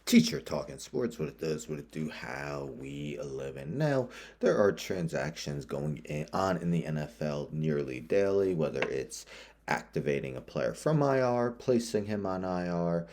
Teacher talking sports, what it does, what it do, how we live in. Now, there are transactions on in the NFL nearly daily, whether it's activating a player from IR, placing him on IR,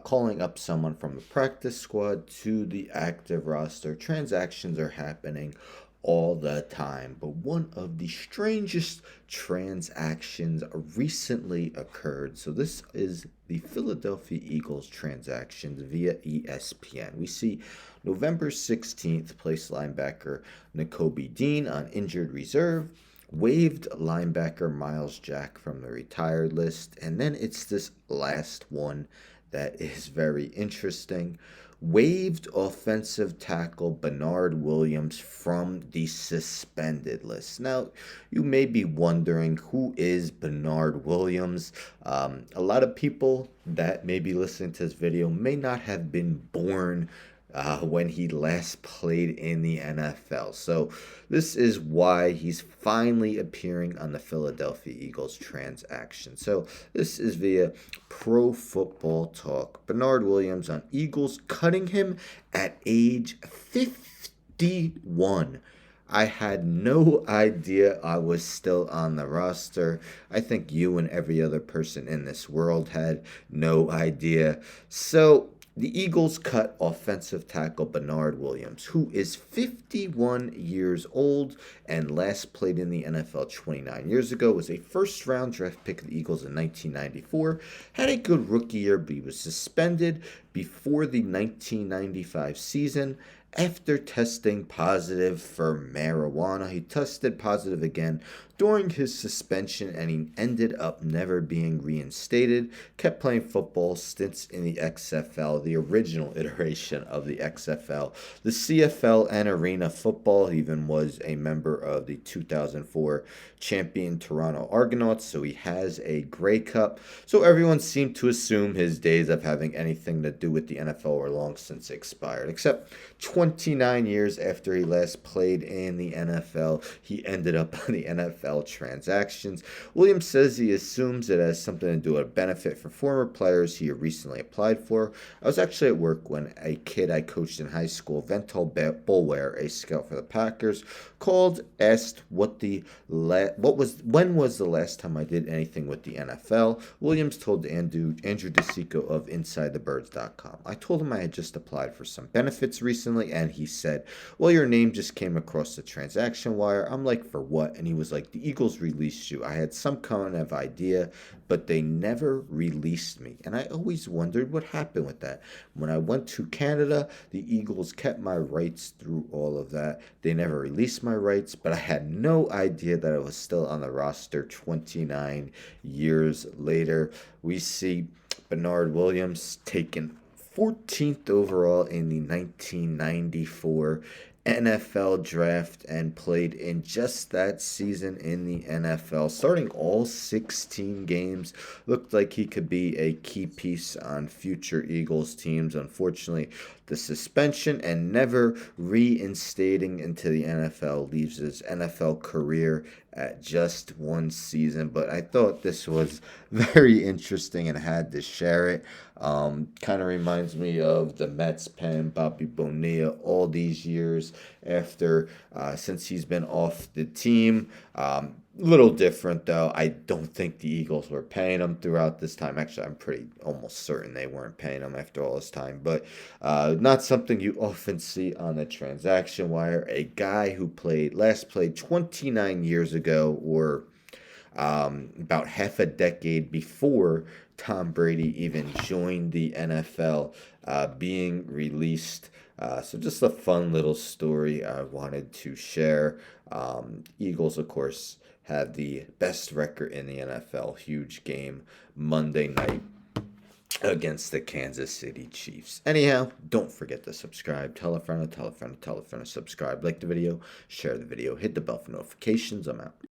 calling up someone from the practice squad to the active roster. Transactions are happening all the time. But one of the strangest transactions recently occurred. So this is the Philadelphia Eagles transactions via ESPN. We see November 16th, place linebacker Nakobe Dean on injured reserve, waived linebacker Miles Jack from the retired list, and then it's this last one that is very interesting. Waived offensive tackle Bernard Williams from the suspended list. Now, you may be wondering who is Bernard Williams. A lot of people that may be listening to this video may not have been born when he last played in the NFL. So, this is why he's finally appearing on the Philadelphia Eagles transaction. So, this is via Pro Football Talk. Bernard Williams on Eagles cutting him at age 51. I had no idea I was still on the roster. I think you and every other person in this world had no idea. So, the Eagles cut offensive tackle Bernard Williams, who is 51 years old and last played in the NFL 29 years ago, was a first-round draft pick of the Eagles in 1994, had a good rookie year, but he was suspended before the 1995 season after testing positive for marijuana. He tested positive again during his suspension and he ended up never being reinstated. Kept playing football, stints in the XFL, the original iteration of the XFL, the CFL, and Arena Football. He even was a member of the 2004 champion Toronto Argonauts, so he has a Grey Cup. So everyone seemed to assume his days of having anything to do with the NFL were long since expired, except 29 years after he last played in the NFL, he ended up on the NFL transactions. Williams says he assumes it has something to do with a benefit for former players he recently applied for. I was actually at work when a kid I coached in high school, Vental Bulware, a scout for the Packers, called, asked when was the last time I did anything with the NFL. Williams told Andrew DeSico of InsideTheBirds.com. I told him I had just applied for some benefits recently, and he said, well, your name just came across the transaction wire. I'm like, for what? And he was like, the Eagles released you. I had some kind of idea, but they never released me. And I always wondered what happened with that. When I went to Canada, the Eagles kept my rights through all of that. They never released my rights, but I had no idea that I was still on the roster 29 years later. We see Bernard Williams taken 14th overall in the 1994 NFL draft and played in just that season in the NFL, starting all 16 games. Looked like he could be a key piece on future Eagles teams. Unfortunately, the suspension and never reinstating into the NFL leaves his NFL career at just one season. But I thought this was very interesting and had to share it. Kind of reminds me of the Mets pen Bobby Bonilla all these years after since he's been off the team. Little different though. I don't think the Eagles were paying him throughout this time. Actually, I'm pretty almost certain they weren't paying him after all this time. But not something you often see on the transaction wire. A guy who last played 29 years ago, or about half a decade before Tom Brady even joined the NFL, being released. So just a fun little story I wanted to share. Eagles, of course, have the best record in the NFL. Huge game Monday night against the Kansas City Chiefs. Anyhow, don't forget to subscribe. Tell a friend, tell a friend, tell a friend to subscribe. Like the video, share the video, hit the bell for notifications. I'm out.